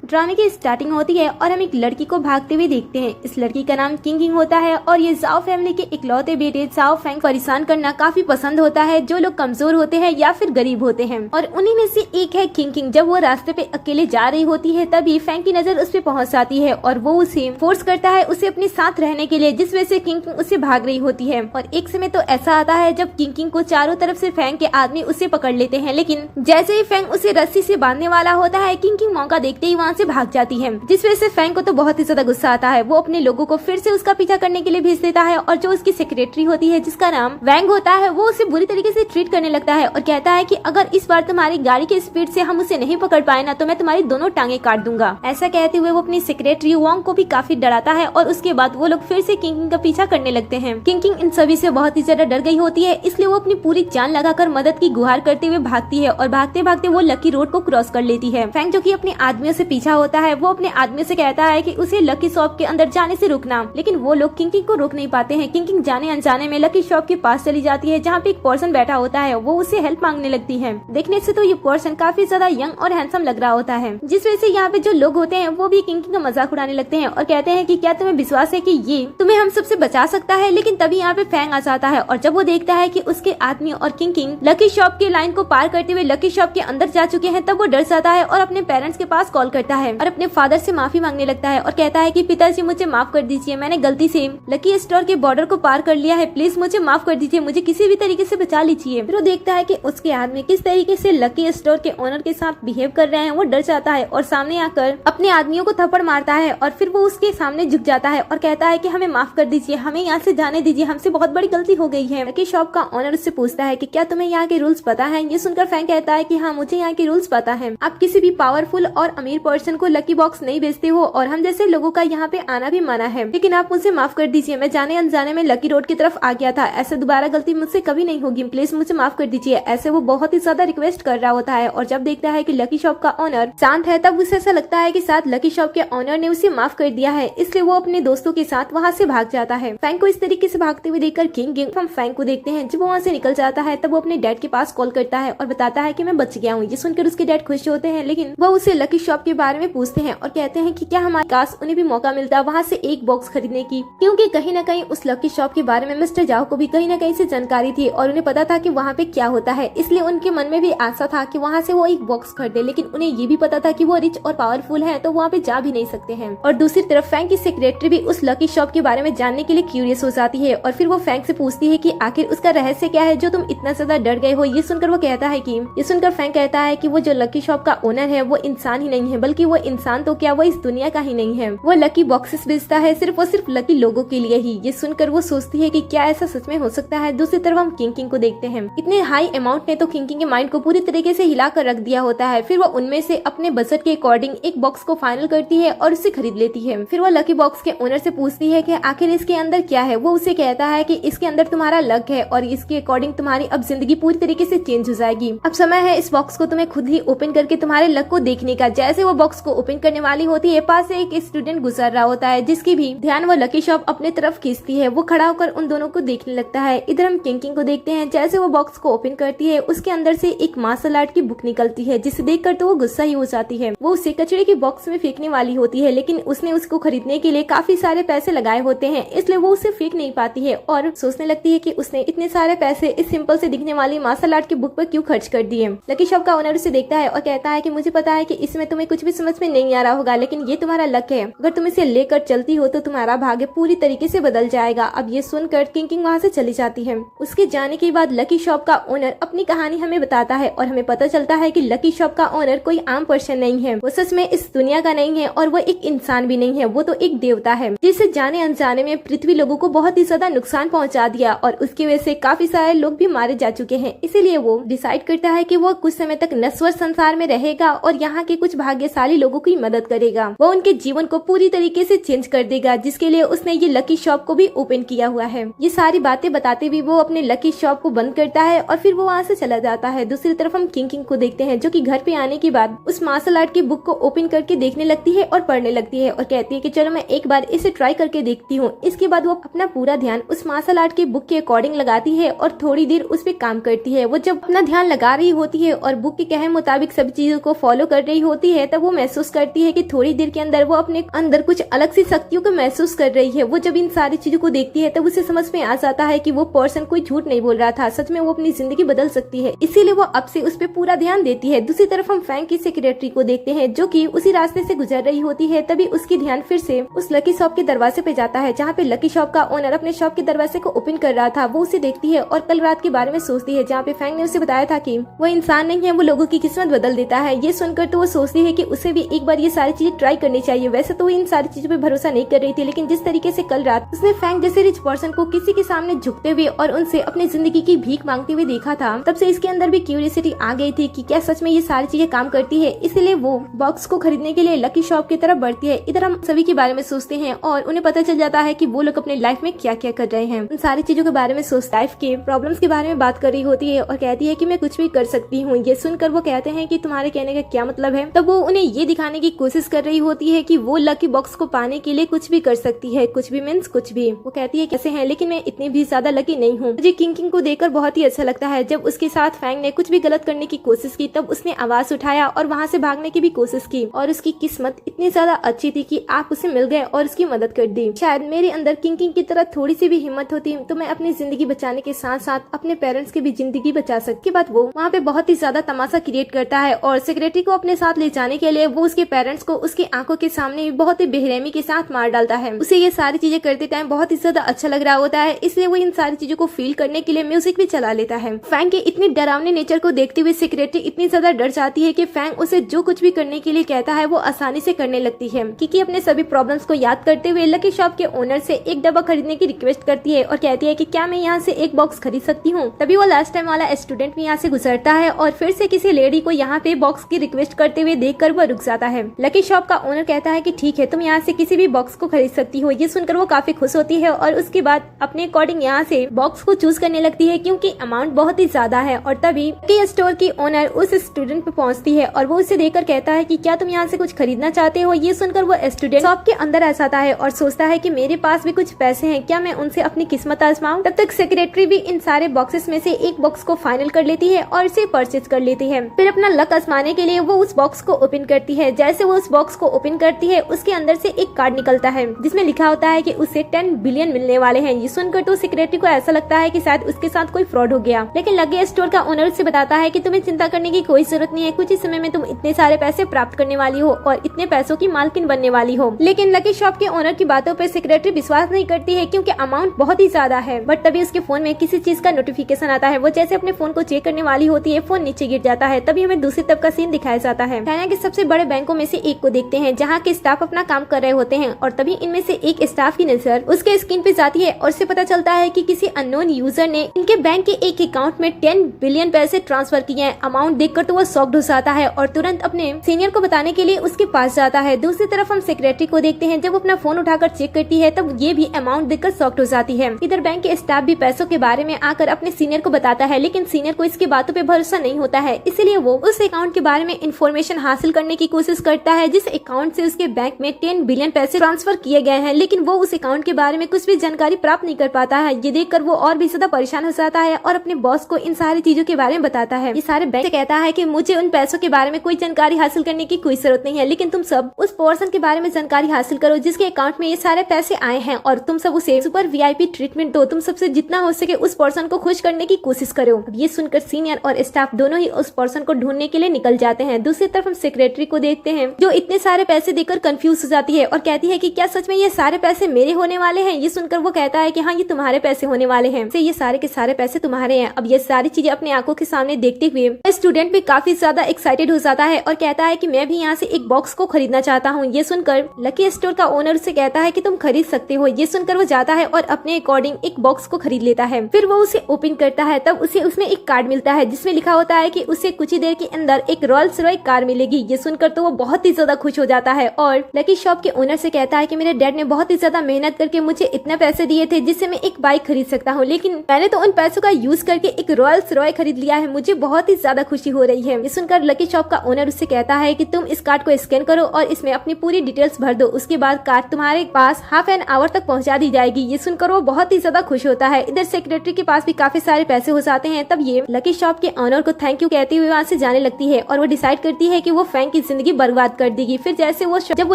ड्रामे की स्टार्टिंग होती है और हम एक लड़की को भागते हुए देखते हैं। इस लड़की का नाम किंग होता है और ये जाओ फैमिली के इकलौते बेटे जाओ फैंग परेशान करना काफी पसंद होता है, जो लोग कमजोर होते हैं या फिर गरीब होते हैं। और उन्हीं में से एक है किंग। जब वो रास्ते पे अकेले जा रही होती है तभी फैंग की नजर उस पे पहुंच जाती है और वो उसे फोर्स करता है उसे अपने साथ रहने के लिए, जिस वजह से किंग उससे भाग रही होती है। और एक समय तो ऐसा आता है जब किंग को चारों तरफ से फैंग के आदमी उसे पकड़ लेते हैं, लेकिन जैसे ही फैंग उसे रस्सी से बांधने वाला होता है किंग मौका देखते ही वहाँ से भाग जाती है, जिस वजह से फैंग को तो बहुत ही ज्यादा गुस्सा आता है। वो अपने लोगों को फिर से उसका पीछा करने के लिए भेज देता है और जो उसकी सेक्रेटरी होती है जिसका नाम वैंग होता है वो उसे बुरी तरीके से ट्रीट करने लगता है और कहता है कि अगर इस बार तुम्हारी गाड़ी की स्पीड से हम उसे नहीं पकड़ पाए ना तो मैं तुम्हारी दोनों टांगे काट दूंगा। ऐसा कहते हुए वो अपनी सेक्रेटरी वांग को भी काफी डराता है और उसके बाद वो लोग फिर से किंग का पीछा करने लगते हैं। किंग इन सभी से बहुत ही ज्यादा डर गई होती है, इसलिए वो अपनी पूरी जान लगाकर मदद की गुहार करते हुए भागती है और भागते भागते वो लकी रोड को क्रॉस कर लेती है। फैंग जो कि अपने आदमियों से पीछा होता है वो अपने आदमी से कहता है कि उसे लकी शॉप के अंदर जाने से रुकना, लेकिन वो लोग किंग को रोक नहीं पाते हैं। किंग जाने अनजाने में लकी शॉप के पास चली जाती है जहाँ पे एक पर्सन बैठा होता है, वो उसे हेल्प मांगने लगती है। देखने से तो ये पर्सन काफी ज्यादा यंग और हैंडसम लग रहा होता है, जिस वजह से यहाँ पे जो लोग होते हैं वो भी किंग का मजाक उड़ाने लगते हैं और कहते हैं कि क्या तुम्हें विश्वास है कि ये तुम्हें हम सबसे बचा सकता है। लेकिन तभी यहाँ पे फैंग आ जाता है और जब वो देखता है कि उसके आदमी और किंग लकी शॉप के लाइन को पार करते हुए लकी शॉप के अंदर जा चुके हैं, तब वो डर जाता है और अपने पेरेंट्स के पास कॉल करता है और अपने फादर से माफी मांगने लगता है और कहता है कि पिताजी मुझे माफ कर दीजिए, मैंने गलती से लकी स्टोर के बॉर्डर को पार कर लिया है, प्लीज मुझे माफ कर दीजिए, मुझे किसी भी तरीके से बचा लीजिए। फिर वो देखता है कि उसके आदमी किस तरीके से लकी स्टोर के ओनर के साथ बिहेव कर रहे हैं, वो डर जाता है और सामने आकर अपने आदमियों को थप्पड़ मारता है और फिर वो उसके सामने झुक जाता है और कहता है कि हमें माफ कर दीजिए, हमें यहाँ से जाने दीजिए, हमसे बहुत बड़ी गलती हो गई है। लकी शॉप का ओनर उससे पूछता है कि क्या तुम्हें यहाँ के रूल्स पता है। ये सुनकर फैंग कहता है कि हाँ मुझे यहाँ के रूल्स पता है, आप किसी भी पावरफुल और अमीर पर्सन को लकी बॉक्स नहीं बेचते हो और हम जैसे लोगों का यहाँ पे आना भी मना है, लेकिन आप मुझे माफ कर दीजिए, मैं जाने अनजाने में लकी रोड की तरफ आ गया था, ऐसे दोबारा गलती मुझसे कभी नहीं होगी, प्लीज मुझे माफ कर दीजिए। ऐसे वो बहुत ही ज्यादा रिक्वेस्ट कर रहा होता है और जब देखता है कि लकी शॉप का ओनर शांत है तब उसे ऐसा लगता है कि शायद लकी शॉप के ओनर ने उसे माफ कर दिया है, इसलिए वो अपने दोस्तों के साथ वहाँ से भाग जाता है। फैंग को इस तरीके से भागते हुए देखकर किंग हम फैंग को देखते हैं। जब वो वहाँ से निकल जाता है तब वो अपने डैड के पास कॉल करता है और बताता है कि मैं बच गया हूँ। ये सुनकर उसके डैड खुश होते हैं, लेकिन वो उसे लकी शॉप के बारे में पूछते हैं और कहते हैं कि क्या हमारे पास उन्हें भी मौका मिलता वहाँ से एक बॉक्स खरीदने की, क्योंकि कहीं न कहीं उस लकी शॉप के बारे में मिस्टर जाओ को भी कहीं न कहीं से जानकारी थी और उन्हें पता था कि वहाँ पे क्या होता है, इसलिए उनके मन में भी आशा था कि वहाँ से वो एक बॉक्स खरीदे। लेकिन उन्हें ये भी पता था कि वो रिच और पावरफुल है तो वहाँ पे जा भी नहीं सकते हैं। और दूसरी तरफ फैंग की सेक्रेटरी भी उस लकी शॉप के बारे में जानने के लिए क्यूरियस हो जाती है और फिर वो फैंग से पूछती है कि आखिर उसका रहस्य क्या है जो तुम इतना ज्यादा डर गए हो। ये सुनकर फैंग कहता है कि वो जो लकी शॉप का ओनर है वो इंसान ही नहीं है, बल्कि वो इंसान तो क्या वो इस दुनिया का ही नहीं है, वो लकी बॉक्सेस बेचता है सिर्फ और सिर्फ लकी लोगों के लिए ही। ये सुनकर वो सोचती है कि क्या ऐसा सच में हो सकता है। दूसरी तरफ हम किंग को देखते हैं। इतने हाई अमाउंट ने तो किंग के माइंड को पूरी तरीके से हिला कर रख दिया होता है। फिर वो उनमें से अपने बजट के अकॉर्डिंग एक बॉक्स को फाइनल करती है और उसे खरीद लेती है। फिर वो लकी बॉक्स के ओनर से पूछती है कि आखिर इसके अंदर क्या है। वो उसे कहता है कि इसके अंदर तुम्हारा लक है और इसके अकॉर्डिंग तुम्हारी अब जिंदगी पूरी तरीके से चेंज हो जाएगी। अब समय है इस बॉक्स को तुम्हें खुद ही ओपन करके तुम्हारे लक को देखने का। जैसे वो बॉक्स को ओपन करने वाली होती है पास से एक स्टूडेंट गुजर रहा होता है, जिसकी भी ध्यान वो लकी शॉप अपने तरफ खींचती है। वो खड़ा होकर उन दोनों को देखने लगता है। इधर हम किंग को देखते हैं। जैसे वो बॉक्स को ओपन करती है उसके अंदर से एक मार्शल आर्ट की बुक निकलती है, जिसे देखकर तो वो गुस्सा ही हो जाती है। वो उसे कचरे के बॉक्स में फेंकने वाली होती है, लेकिन उसने उसको खरीदने के लिए काफी सारे पैसे लगाए होते हैं, इसलिए वो उसे फेंक नहीं पाती है और सोचने लगती है कि उसने इतने सारे पैसे इस सिंपल से दिखने वाली मार्शल आर्ट की बुक पर क्यों खर्च कर दिए। लकी शॉप का ओनर उसे देखता है और कहता है कि मुझे पता है कि इसमें तुम्हें कुछ भी समझ में नहीं आ रहा होगा, लेकिन ये तुम्हारा लक है, अगर तुम इसे लेकर चलती हो तो तुम्हारा भाग्य पूरी तरीके से बदल जाएगा। अब ये सुनकर किंग वहाँ से चली जाती है। उसके जाने के बाद लकी शॉप का ओनर अपनी कहानी हमें बताता है और हमें पता चलता है कि लकी शॉप का ओनर कोई आम पर्सन नहीं है, वो सच में इस दुनिया का नहीं है और वो एक इंसान भी नहीं है, वो तो एक देवता है, जिसे जाने अनजाने में पृथ्वी लोगों को बहुत ही ज्यादा नुकसान पहुंचा दिया और उसकी वजह से काफी सारे लोग भी मारे जा चुके हैं। इसीलिए वो डिसाइड करता है कि वो कुछ समय तक नश्वर संसार में रहेगा और यहाँ के कुछ भाग्यशाली लोगों की मदद करेगा। वो उनके जीवन को पूरी तरीके से चेंज कर देगा, जिसके लिए उसने ये लकी शॉप को भी ओपन किया हुआ है। ये सारी बातें बताते हुए वो अपने लकी शॉप को बंद करता है और फिर वो वहाँ से चला जाता है। दूसरी तरफ हम किंग को देखते हैं, जो कि घर पे आने के बाद उस मार्शल आर्ट की बुक को ओपन करके देखने लगती है और पढ़ने लगती है और कहती है कि चलो मैं एक बार इसे ट्राई करके देखती हूँ। इसके बाद वो अपना पूरा ध्यान उस मार्शल आर्ट की बुक के अकॉर्डिंग लगाती है और थोड़ी देर उस पर काम करती है। वो जब अपना ध्यान लगा रही होती है और बुक के कहे मुताबिक सभी चीजों को फॉलो कर रही होती है, तब वो महसूस करती है कि थोड़ी देर के अंदर वो अपने अंदर कुछ अलग सी शक्तियों को महसूस कर रही है। वो जब इन सारी चीजों को देखती है तब उसे समझ में आ जाता है कि वो पर्सन कोई झूठ नहीं बोल रहा था, सच में वो अपनी जिंदगी बदल सकती है। इसीलिए वो अब से उस पर पूरा ध्यान देती है। दूसरी तरफ हम फैंग की सेक्रेटरी को देखते हैं जो कि उसी रास्ते से गुजर रही होती है। तभी उसकी ध्यान फिर से उस लकी शॉप के दरवाजे पे जाता है जहाँ पे लकी शॉप का ओनर अपने शॉप के दरवाजे को ओपन कर रहा था। वो उसे देखती है और कल रात के बारे में सोचती है जहाँ पे फैंग ने उसे बताया था कि वो इंसान नहीं है, वो लोगों की किस्मत बदल देता है। ये सुनकर तो वो सोचती है कि उसे भी एक बार ये सारी चीजें ट्राई करनी चाहिए। वैसे तो वो इन सारी चीजों पे भरोसा नहीं कर रही थी, लेकिन जिस तरीके से कल रात उसने फैंग जैसे रिच पर्सन को किसी के सामने झुकते हुए और उनसे अपनी जिंदगी की भीख मांगते हुए देखा था, तब से इसके अंदर भी क्यूरियोसिटी आ गई थी कि क्या सच में ये सारी चीजें काम करती है। इसलिए वो बॉक्स को खरीदने के लिए लकी शॉप की तरफ बढ़ती है। इधर हम सभी के बारे में सोचते हैं और उन्हें पता चल जाता है कि वो लोग अपने लाइफ में क्या क्या कर रहे हैं। उन सारी चीजों के बारे में सोच लाइफ के प्रॉब्लम्स के बारे में बात कर रही होती है और कहती है कि मैं कुछ भी कर सकती हूँ। ये सुनकर वो कहते हैं कि तुम्हारे कहने का क्या मतलब है। तब वो उन्हें ये दिखाने की कोशिश कर रही होती है कि वो लकी बॉक्स को पाने के लिए कुछ भी कर सकती है। कुछ भी मीन्स कुछ भी। वो कहती है कैसे है, लेकिन मैं इतनी भी ज्यादा लकी नहीं हूँ। मुझे किंग को देखकर बहुत ही अच्छा लगता है। जब उसके साथ फैंग ने कुछ भी गलत करने की कोशिश की तब उसने आवाज उठाया और वहाँ से भागने की भी कोशिश की और उसकी किस्मत इतनी ज्यादा अच्छी थी कि आप उसे मिल गए और उसकी मदद कर दी। शायद मेरे अंदर किंग की तरह थोड़ी सी भी हिम्मत होती तो मैं अपनी जिंदगी बचाने के साथ साथ अपने पेरेंट्स की भी जिंदगी बचा सकती। के बाद वो वहाँ पे बहुत ही ज्यादा तमाशा क्रिएट करता है और सेक्रेटरी को अपने साथ ले जाने के लिए वो उसके पेरेंट्स को उसकी आंखों के सामने बहुत ही बेरहमी के साथ मार डालता है। उसे ये सारी चीजें करते टाइम बहुत ही ज्यादा अच्छा लग रहा होता है, इसलिए वो इन सारी चीजों को फील करने के लिए म्यूजिक भी चला लेता है। फैंग के इतनी डरावने नेचर को देखते हुए सेक्रेटरी इतनी ज्यादा डर जाती है कि फैंग उसे जो कुछ भी करने के लिए कहता है वो आसानी से करने लगती है। किकी अपने सभी प्रॉब्लम्स को याद करते हुए लकी शॉप के ओनर से एक डब्बा खरीदने की रिक्वेस्ट करती है और कहती है कि क्या मैं यहाँ से एक बॉक्स खरीद सकती हूँ। तभी वो लास्ट टाइम वाला स्टूडेंट भी यहाँ से गुजरता है और फिर से किसी लेडी को यहाँ पे बॉक्स की रिक्वेस्ट करते हुए देखकर वो रुक जाता है। लकी शॉप का ओनर कहता है कि ठीक है, तुम यहाँ से किसी भी बॉक्स को खरीद सकती हो। ये सुनकर वो काफी खुश होती है और उसके बाद अपने अकॉर्डिंग यहाँ से बॉक्स को चूज करने लगती है क्योंकि अमाउंट बहुत ही ज्यादा है। और तभी लकी स्टोर की ओनर उस स्टूडेंट पे पहुँचती है और वो उसे देखकर कहता है कि क्या तुम यहाँ से कुछ खरीदना चाहते हो। ये सुनकर वो स्टूडेंट शॉप के अंदर आ जाता है और सोचता है कि मेरे पास भी कुछ पैसे हैं, क्या मैं उनसे अपनी किस्मत आजमाऊं। तब तक सेक्रेटरी भी इन सारे बॉक्सेस में से एक बॉक्स को फाइनल कर लेती है और इसे परचेज कर लेती है। फिर अपना लक आजमाने के लिए वो उस बॉक्स को ओपन करती है। जैसे वो उस बॉक्स को ओपन करती है उसके अंदर से एक कार्ड निकलता है जिसमें लिखा होता है कि उसे 10 बिलियन मिलने वाले हैं। ये सुनकर तो सेक्रेटरी को ऐसा लगता है कि शायद उसके साथ कोई फ्रॉड हो गया, लेकिन लकी स्टोर का ओनर उससे बताता है कि तुम्हें चिंता करने की कोई जरूरत नहीं है, कुछ ही समय में तुम इतने सारे पैसे प्राप्त करने वाली हो और इतने पैसों की मालकिन बनने वाली हो। लेकिन लकी शॉप के ओनर की बातों पर सेक्रेटरी विश्वास नहीं करती है क्योंकि अमाउंट बहुत ही ज्यादा है। बट तभी उसके फोन में किसी चीज का नोटिफिकेशन आता है। वो जैसे अपने फोन को चेक करने वाली होती है, फोन नीचे गिर जाता है। तभी हमें दूसरी तरफ का सीन दिखाया जाता है। चाइना के सबसे बड़े बैंकों में से एक को देखते हैं जहाँ के स्टाफ अपना काम कर रहे होते हैं और तभी इनमें से एक स्टाफ की नजर उसके स्क्रीन पे जाती है और उसे पता चलता है कि किसी अननोन यूजर ने इनके बैंक के एक अकाउंट में 10 बिलियन पैसे ट्रांसफर किए हैं। अमाउंट देखकर तो वो शॉक्ड हो जाता है और तुरंत अपने सीनियर को बताने के लिए उसके पास जाता है। दूसरी तरफ हम सेक्रेटरी को देखते हैं, जब अपना फोन उठाकर चेक करती है तब ये भी अमाउंट देखकर शॉक्ड हो जाती है। इधर बैंक के स्टाफ भी पैसों के बारे में आकर अपने सीनियर को बताता है, लेकिन सीनियर को इसकी बातों पे भरोसा नहीं होता है, इसलिए वो उस अकाउंट के बारे में इंफॉर्मेशन हासिल करने की कोशिश करता है जिस अकाउंट से उसके बैंक में 10 बिलियन पैसे ट्रांसफर किए गए हैं। लेकिन वो उस अकाउंट के बारे में कुछ भी जानकारी प्राप्त नहीं कर पाता है। ये देखकर वो और भी ज्यादा परेशान हो जाता है और अपने बॉस को इन सारी चीजों के बारे में बताता है। ये सारे बैंक से कहता है कि मुझे उन पैसों के बारे में कोई जानकारी हासिल करने की कोई जरूरत नहीं है, लेकिन तुम सब उस पर्सन के बारे में जानकारी हासिल करो जिसके अकाउंट में ये सारे पैसे आए हैं और तुम सब उसे सुपर VIP ट्रीटमेंट दो। तुम सबसे जितना हो सके उस पर्सन को खुश करने की कोशिश करो। अब ये सुनकर सीनियर और स्टाफ दोनों ही उस पर्सन को ढूंढने के लिए निकल जाते हैं। दूसरी तरफ हम सेक्रेटरी को देखते हैं जो इतने सारे पैसे देकर कंफ्यूज हो जाती है और कहती है कि क्या सच में ये सारे पैसे मेरे होने वाले हैं। ये सुनकर वो कहता है कि हाँ, ये तुम्हारे पैसे होने वाले हैं, ये सारे के सारे पैसे तुम्हारे हैं। अब ये सारी चीजें अपनी आंखों के सामने देखते हुए स्टूडेंट भी काफी ज्यादा एक्साइटेड हो जाता है और कहता है कि मैं भी यहाँ से एक बॉक्स को खरीदना चाहता हूँ। ये सुनकर लकी स्टोर का ओनर उसे कहता है कि तुम खरीद सकते हो। ये सुनकर वो जाता है और अपने अकॉर्डिंग एक बॉक्स को खरीद लेता है। फिर वो उसे ओपन करता है, तब उसे उसमें एक कार्ड मिलता है जिसमें लिखा होता है कि उसे कुछ ही देर के अंदर एक रॉयल्स रॉय कार मिलेगी। ये सुनकर तो वो बहुत ही ज्यादा खुश हो जाता है और लकी शॉप के ओनर से कहता है कि मेरे डैड ने बहुत ही ज्यादा मेहनत करके मुझे इतने पैसे दिए थे जिससे मैं एक बाइक खरीद सकता हूँ, लेकिन मैंने तो उन पैसों का यूज करके एक रॉयल्स रॉय खरीद लिया है। मुझे बहुत ही ज्यादा खुशी हो रही है। ये सुनकर लकी शॉप का ओनर उससे कहता है कि तुम इस कार्ड को स्कैन करो और इसमें अपनी पूरी डिटेल्स भर दो, उसके बाद कार्ड तुम्हारे पास हाफ एन आवर तक पहुंचा दी जाएगी। ये सुनकर वो बहुत ही ज्यादा खुश होता है। इधर सेक्रेटरी के पास भी काफी सारे पैसे हो जाते हैं। तब ये लकी शॉप के ओनर को थैंक यू कहते हुए वहाँ से जाने लगती है और वो डिसाइड करती है कि वो फैंग की जिंदगी बर्बाद कर देगी। फिर जैसे जब वो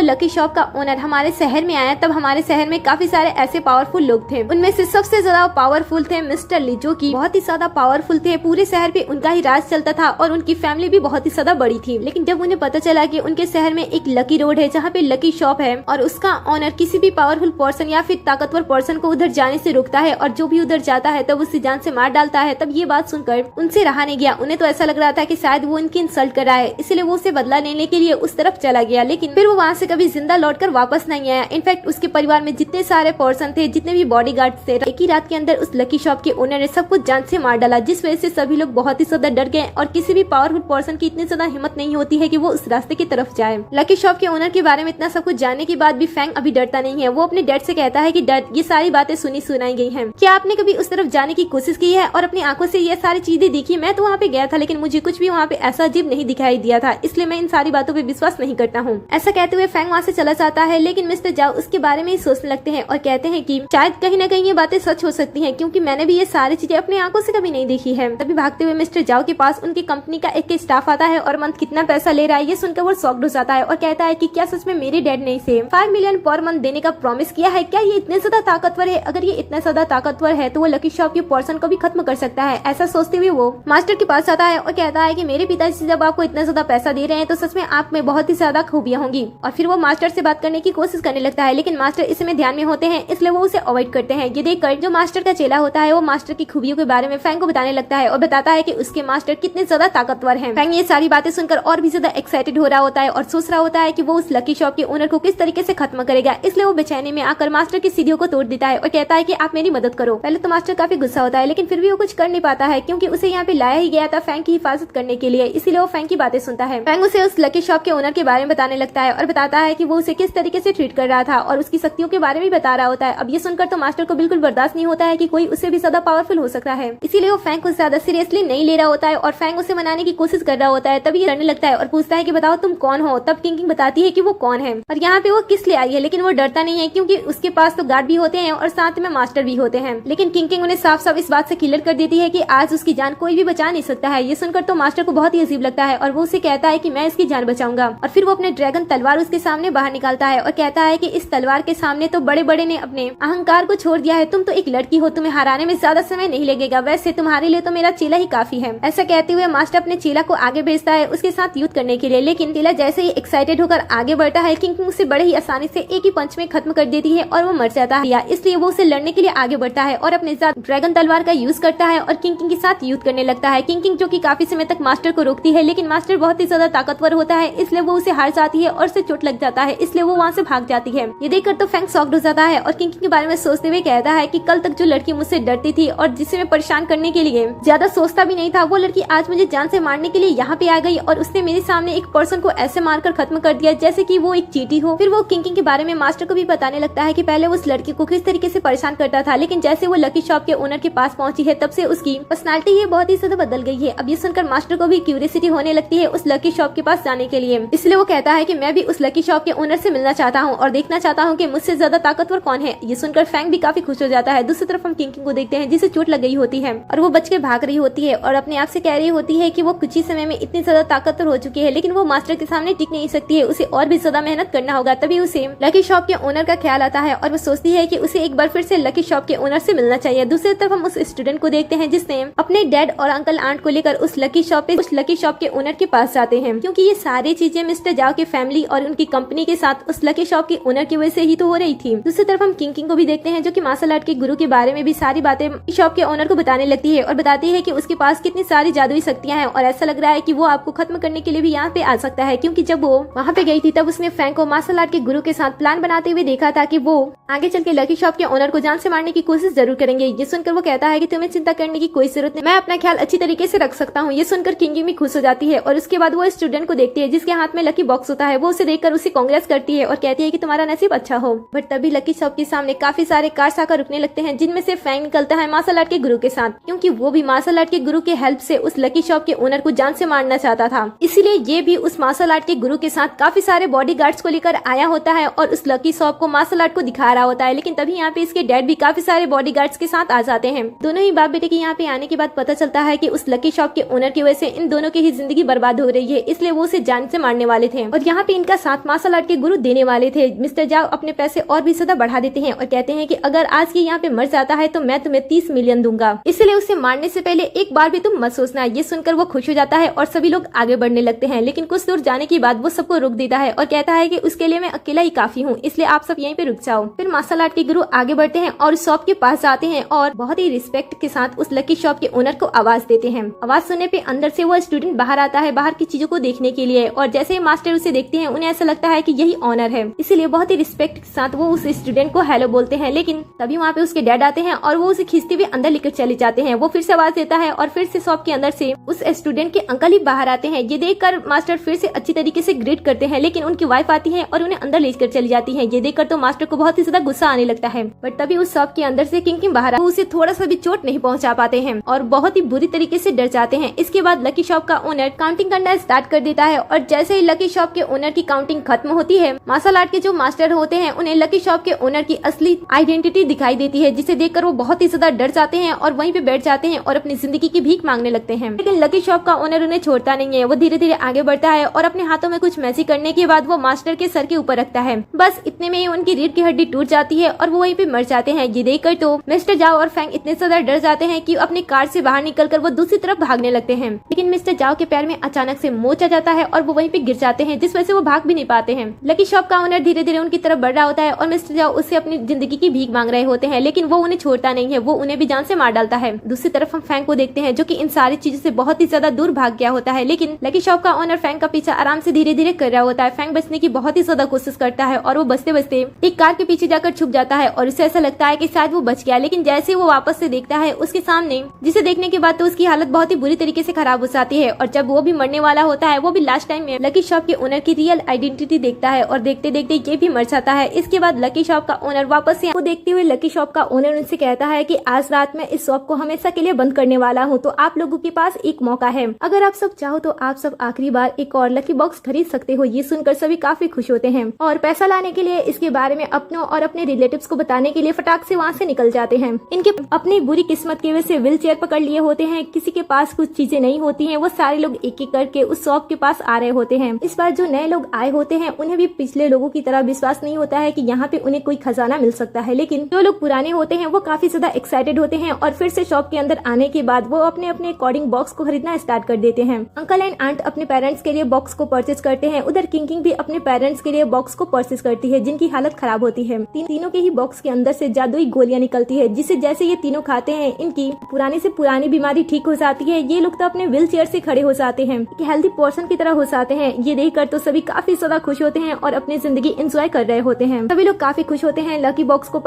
लकी शॉप का ओनर हमारे शहर में आया, तब हमारे शहर में काफी सारे ऐसे पावरफुल लोग थे। उनमें से सबसे ज्यादा पावरफुल थे मिस्टर ली, जो कि बहुत ही ज्यादा पावरफुल थे। पूरे शहर पे उनका ही राज चलता था और उनकी फैमिली भी बहुत ही ज्यादा बड़ी थी। लेकिन जब उन्हें पता चला कि उनके शहर में एक लकी रोड है जहाँ पे लकी शॉप है और उसका ओनर किसी भी पावरफुल पर्सन या फिर ताकतवर पर्सन को उधर जाने से रोकता है और जो भी उधर जाता है तब उससे जान से मार डालता है, तब ये बात सुनकर उनसे रहा नहीं गया। उन्हें तो ऐसा लग रहा था कि शायद वो उनकी इंसल्ट कर रहा है, इसलिए वो उसे बदला लेने के लिए उस तरफ चला गया। लेकिन फिर वो वहाँ से कभी जिंदा लौटकर वापस नहीं आया। इनफैक्ट उसके परिवार में जितने सारे पर्सन थे, जितने भी बॉडीगार्ड थे, एक ही रात के अंदर उस लकी शॉप के ओनर ने सब कुछ जान से मार डाला, जिस वजह से सभी लोग बहुत ही ज्यादा डर गए और किसी भी पावरफुल पर्सन की इतनी ज्यादा हिम्मत नहीं होती है कि वो उस रास्ते की तरफ जाए। लकी शॉप के ओनर के बारे में इतना सब कुछ जानने के बाद भी फैंग अभी डरता नहीं है। वो अपने डैड से कहता है कि डैड, ये सारी बातें सुनी सुनाई गई हैं, क्या आपने कभी उस तरफ जाने की कोशिश की है और अपनी आंखों से ये सारी चीजें देखी? मैं तो वहाँ पे गया था लेकिन मुझे कुछ भी वहाँ पे ऐसा अजीब नहीं दिखाई दिया था, इसलिए मैं इन सारी बातों पे विश्वास नहीं करता हूँ। ऐसा कहते हुए फैंग वहाँ से चला जाता है। लेकिन मिस्टर जाओ उसके बारे में ही सोचने लगते हैं और कहते हैं कि शायद कहीं ना कहीं ये बातें सच हो सकती हैं, क्योंकि मैंने भी ये सारी चीजें अपनी आंखों से कभी नहीं देखी है। तभी भागते हुए मिस्टर जाओ के पास उनकी कंपनी का एक स्टाफ आता है और मंथ कितना पैसा ले रहा है ये सुनकर वो शॉक्ड हो जाता है और कहता है कि क्या सच में मेरे डैड ने इसे 5 मिलियन पर मंथ देने का प्रॉमिस किया है? क्या ये इतने ज्यादा ताकतवर है? अगर ये इतना ज्यादा ताकतवर है तो वो लकी शॉप के पर्सन को भी खत्म कर सकता है। ऐसा सोचते हुए वो मास्टर के पास आता है और कहता है कि मेरे पिताजी जब आपको इतना ज्यादा पैसा दे रहे हैं तो सच में आप में बहुत ही ज्यादा खूबियां होंगी। और फिर वो मास्टर से बात करने की कोशिश करने लगता है, लेकिन मास्टर इसमें ध्यान में होते हैं, इसलिए वो उसे अवॉइड करते हैं। ये देखकर जो मास्टर का चेला होता है वो मास्टर की खूबियों के बारे में फैंग को बताने लगता है और बताता है कि उसके मास्टर कितने ज्यादा ताकतवर हैं। फैंग ये सारी बातें सुनकर और भी ज्यादा एक्साइटेड हो रहा होता है और सोच रहा होता है कि वो उस लकी शॉप के ओनर को किस तरीके से खत्म करेगा। इसलिए वो बेचैनी में आकर मास्टर की सीढ़ियों को तोड़ देता है और कहता है कि आप मेरी मदद करो। पहले तो मास्टर काफी गुस्सा होता है, लेकिन फिर भी वो कुछ कर नहीं पाता है, क्योंकि उसे यहाँ पे लाया ही गया था फैंग की हिफाजत करने के लिए। इसीलिए वो फैंग की बातें सुनता है। फैंग उसे उस लकी शॉप के ओनर के बारे में बताने लगता है और बताता है कि वो उसे किस तरीके से ट्रीट कर रहा था और उसकी शक्तियों के बारे में बता रहा होता है। अब ये सुनकर तो मास्टर को बिल्कुल बर्दाश्त नहीं होता है कि कोई उससे भी ज्यादा पावरफुल हो सकता है, इसीलिए वो फैंग को ज्यादा सीरियसली नहीं ले रहा होता है और फैंग उसे मनाने की कोशिश कर रहा होता है। तभी डरने लगता है और पूछता है कि बताओ तुम कौन हो। तब किंग बताती है कि वो कौन है और यहाँ पे वो किस लिए आई है, लेकिन वो डरता नहीं है क्योंकि उसके पास तो गार्ड भी होते हैं और साथ में मास्टर भी होते हैं। लेकिन किंग उन्हें साफ साफ इस बात से क्लियर कर देती है कि आज उसकी जान कोई भी बचा नहीं सकता है। ये सुनकर तो मास्टर को बहुत ही अजीब लगता है और वो उसे कहता है कि मैं इसकी जान बचाऊंगा। और फिर वो अपने ड्रैगन तलवार उसके सामने बाहर निकालता है और कहता है कि इस तलवार के सामने तो बड़े बड़े ने अपने अहंकार को छोड़ दिया है। तुम तो एक लड़की हो, तुम्हें हराने में ज्यादा समय नहीं लगेगा, वैसे तुम्हारे लिए तो मेरा चेला ही काफी है। ऐसा कहते हुए मास्टर अपने चेला को आगे भेजता है उसके साथ युद्ध करने के लिए। लेकिन चेला जैसे ही एक्साइटेड होकर आगे बढ़ता है, किंग उसे बड़े ही आसानी से एक ही पंच में खत्म कर देती है और वो मर जाता है। इसलिए वो उसे लड़ने के लिए आगे बढ़ता है और अपने साथ ड्रैगन तलवार का यूज करता है और किंग के साथ युद्ध करने लगता है। किंग जो कि काफी समय तक मास्टर को रोकती है, लेकिन मास्टर बहुत ही ज्यादा ताकतवर होता है, इसलिए वो उसे हार जाती है और उसे चोट लग जाता है, इसलिए वो वहाँ से भाग जाती है। ये देखकर तो फैंग शॉक्ड हो जाता है और किंग के बारे में सोचते हुए कहता है कि कल तक जो लड़की मुझसे डरती थी और जिसे मैं परेशान करने के लिए ज्यादा सोचता भी नहीं था, वो लड़की आज मुझे जान से मारने के लिए यहाँ पे आ गई और उसने मेरे सामने एक पर्सन को ऐसे मारकर खत्म कर दिया जैसे कि वो एक चींटी हो। फिर वो किंग के बारे में मास्टर को भी बताने लगता है कि पहले उस लड़की को किस तरीके से परेशान करता था, लेकिन जैसे वो लकी शॉप के ओनर के पास पहुंची है तब से उसकी पर्सनालिटी ही बहुत ही ज्यादा बदल गई है। अब ये सुनकर मास्टर को भी क्यूरियोसिटी होने लगती है उस लकी शॉप के पास जाने के लिए, इसलिए वो कहता है कि मैं भी उस लकी शॉप के ओनर से मिलना चाहता हूँ और देखना चाहता हूँ कि मुझसे ज्यादा ताकतवर कौन है। ये सुनकर फैंग भी काफी खुश हो जाता है। दूसरी तरफ हम किंग को देखते हैं जिसे चोट लग गई होती है और वो बच के भाग रही होती है और अपने आप से कह रही होती है कि वो कुछ ही समय में इतनी ज्यादा ताकतवर हो चुकी है, लेकिन वो मास्टर के सामने टिक नहीं सकती है, उसे और भी ज्यादा मेहनत करना होगा। तभी उसे लकी शॉप के ओनर का ख्याल आता है और वो सोचती है कि उसे एक बार फिर से लकी शॉप के ओनर से मिलना चाहिए। दूसरी तरफ हम उस स्टूडेंट को देखते हैं जिसने अपने डैड और अंकल आंट को लेकर उस लकी शॉप के ओनर के पास जाते हैं, क्योंकि ये सारी चीजें मिस्टर जाओ के फैमिली और उनकी कंपनी के साथ उस लकी शॉप के ओनर की वजह से ही तो हो रही थी। दूसरी तरफ हम किंग को भी देखते हैं जो कि मार्शल आर्ट के गुरु के बारे में भी सारी बातें शॉप के ओनर को बताने लगती है और बताती है कि उसके पास कितनी सारी जादुई शक्तियां हैं और ऐसा लग रहा है कि वो आपको खत्म करने के लिए भी यहाँ पे आ सकता है, क्योंकि जब वो वहाँ पे गई थी तब उसने फैंग को मार्शल आर्ट के गुरु के साथ प्लान बनाते हुए देखा था कि वो आगे चल के लकी शॉप के ओनर को जान से मारने की कोशिश जरूर करेंगे। ये सुनकर वो कहता है कि तुम्हें चिंता करने की कोई जरूरत नहीं, मैं अपना ख्याल अच्छी तरीके से रख सकता हूँ। ये सुनकर किंग भी खुश हो जाती है और उसके बाद वो स्टूडेंट को देखती है जिसके हाथ में लकी बॉक्स होता है। वो उसे देखकर उसे कांग्रेस करती है और कहती है कि तुम्हारा नसीब अच्छा हो। बट तभी लकी शॉप के सामने काफी सारे कार्स आकर रुकने लगते हैं, जिनमें से फैंग निकलता है मार्शल आर्ट के गुरु के साथ, क्योंकि वो भी मार्शल आर्ट के गुरु के हेल्प से उस लकी शॉप के ओनर को जान से मारना चाहता था। इसीलिए ये भी उस मार्शल आर्ट के गुरु के साथ काफी सारे बॉडीगार्ड्स को लेकर आया होता है और उस लकी शॉप को मार्शल आर्ट को दिखा रहा होता है। लेकिन तभी यहाँ पे इसके डैड भी काफी सारे बॉडीगार्ड्स के साथ आ जाते हैं। दोनों ही बाप बेटे के यहाँ पे आने के बाद पता चलता है कि उस लकी शॉप के ओनर की वजह से इन दोनों की ही जिंदगी बर्बाद हो रही है, इसलिए वो उसे उसे जान से मारने वाले थे और यहाँ पे इनका साथ मार्शल आर्ट के गुरु देने वाले थे। मिस्टर जाओ अपने पैसे और भी ज्यादा बढ़ा देते हैं और कहते हैं कि अगर आज ये यहाँ पे मर जाता है तो मैं तुम्हें 30 मिलियन दूंगा, इसलिए उसे मारने से पहले एक बार भी तुम मत सोचना। ये सुनकर वो खुश हो जाता है और सभी लोग आगे बढ़ने लगते हैं, लेकिन कुछ दूर जाने के बाद वो सबको रोक देता है और कहता है कि उसके लिए मैं अकेला ही काफी हूँ, इसलिए आप सब यहीं पे रुक जाओ। फिर मार्शल आर्ट के गुरु आगे बढ़ते हैं और शॉप के पास जाते हैं और बहुत ही रिस्पेक्ट के साथ उस लकी शॉप के ओनर को आवाज देते हैं। आवाज सुनने पे अंदर से वो स्टूडेंट बाहर आता है बाहर की चीजों को देखने के लिए, और जैसे ही मास्टर उसे देखते हैं उन्हें ऐसा लगता है कि यही ऑनर है, इसीलिए बहुत ही रिस्पेक्ट के साथ वो उस स्टूडेंट को हेलो बोलते हैं। लेकिन तभी वहाँ पे उसके डैड आते हैं और वो उसे खींचते हुए अंदर लेकर चले जाते हैं। वो फिर से आवाज देता है और फिर से शॉप के अंदर से उस स्टूडेंट के अंकल ही बाहर आते हैं। ये देखकर मास्टर फिर से अच्छी तरीके से ग्रीट करते हैं, लेकिन उनकी वाइफ आती है और उन्हें अंदर लेकर चली जाती है। ये देखकर तो मास्टर को बहुत ही ज्यादा गुस्सा आने लगता है, बट तभी उस शॉप के अंदर से किंग बाहर वो उसे थोड़ा सा भी चोट नहीं पहुंचा पाते हैं और बहुत ही बुरी तरीके से डर जाते हैं। इसके बाद लकी शॉप का ओनर काउंटिंग करना स्टार्ट कर देता है और जैसे ही लकी शॉप के ओनर की काउंटिंग खत्म होती है, मार्शल आर्ट के जो मास्टर होते हैं उन्हें लकी शॉप के ओनर की असली आइडेंटिटी दिखाई देती है, जिसे देखकर वो बहुत ही ज्यादा डर जाते हैं और वहीं पे बैठ जाते हैं और अपनी जिंदगी की भीख मांगने लगते हैं। लेकिन लकी शॉप का ओनर उन्हें छोड़ता नहीं है। वो धीरे धीरे आगे बढ़ता है और अपने हाथों में कुछ मैजिक करने के बाद वो मास्टर के सर के ऊपर रखता है। बस इतने में ही उनकी रीढ़ की हड्डी टूट जाती है और वो वहीं पे मर जाते हैं। ये देखकर तो मिस्टर जाओ और फैंग इतने ज्यादा डर जाते हैं कि अपनी कार से बाहर निकलकर वो दूसरी तरफ भागने लगते हैं। लेकिन मिस्टर जाओ के पैर में अचानक से मोच आ जाता है और वो वहीं पे गिर जाते हैं, जिस वजह से वो भाग भी नहीं पाते हैं। लकी शॉप का ओनर धीरे धीरे उनकी तरफ बढ़ रहा होता है और मिस्टर जाओ उससे अपनी जिंदगी की भीख मांग रहे होते हैं, लेकिन वो उन्हें छोड़ता नहीं है। वो उन्हें भी जान से मार डालता है। दूसरी तरफ हम फैंग को देखते हैं जो कि इन सारी चीजों से बहुत ही ज्यादा दूर भाग गया होता है, लेकिन लकी शॉप का ओनर फैंग का पीछा आराम से धीरे धीरे कर रहा होता है। फैंग बचने की बहुत ही ज्यादा कोशिश करता है और वो बचते बचते एक कार के पीछे जाकर छुप जाता है और उसे ऐसा लगता है कि शायद वो बच गया, लेकिन जैसे वो वापस से देखता है उसके सामने, जिसे देखने के बाद तो उसकी हालत बहुत ही बुरी तरीके से खराब हो जाती है। और जब वो भी मरने वाला होता है, वो भी लास्ट टाइम में लकी शॉप के ओनर की रियल आइडेंटिटी देखता है और देखते देखते ये भी मर जाता है। इसके बाद लकी शॉप का ओनर वापस से वो देखते हुए लकी शॉप का ओनर उनसे कहता है कि आज रात में इस शॉप को हमेशा के लिए बंद करने वाला हूँ, तो आप लोगों के पास एक मौका है। अगर आप सब चाहो तो आप सब आखिरी बार एक और लकी बॉक्स खरीद सकते हो। ये सुनकर सभी काफी खुश होते हैं और पैसा लाने के लिए इसके बारे में अपनों और अपने रिलेटिव्स को बताने के लिए फटाक से वहाँ से निकल जाते हैं। इनके अपनी बुरी किस्मत की वजह से व्हील चेयर पकड़ लिए होते हैं, किसी के पास कुछ चीजें नहीं होती हैं। वो सारे लोग एक एक करके उस शॉप के पास आ रहे होते हैं। इस बार जो नए लोग आए होते हैं उन्हें भी पिछले लोगों की तरह विश्वास नहीं होता है कि यहाँ पे उन्हें कोई खजाना मिल सकता है, लेकिन जो लोग पुराने होते हैं वो काफी ज्यादा एक्साइटेड होते हैं और फिर से शॉप के अंदर आने के बाद वो अपने अपने अकॉर्डिंग बॉक्स को खरीदना स्टार्ट कर देते हैं। अंकल एंड आंट अपने पेरेंट्स के लिए बॉक्स को परचेज करते हैं। उधर किंग भी अपने पेरेंट्स के लिए बॉक्स को परचेज करती है, जिनकी हालत खराब होती है। तीनों के ही बॉक्स के अंदर से जादुई गोलियां निकलती है, जिसे जैसे ये तीनों खाते हैं इनकी पुरानी से पुरानी बीमारी ठीक हो जाती है। ये लोग तो अपने व्हील चेयर से खड़े हो जाते हैं, एक हेल्दी पर्सन की तरह हो जाते हैं। ये देखकर तो सभी काफी ज्यादा खुश होते हैं और अपनी जिंदगी एंजॉय कर रहे होते हैं। सभी लोग काफी खुश होते हैं लकी बॉक्स को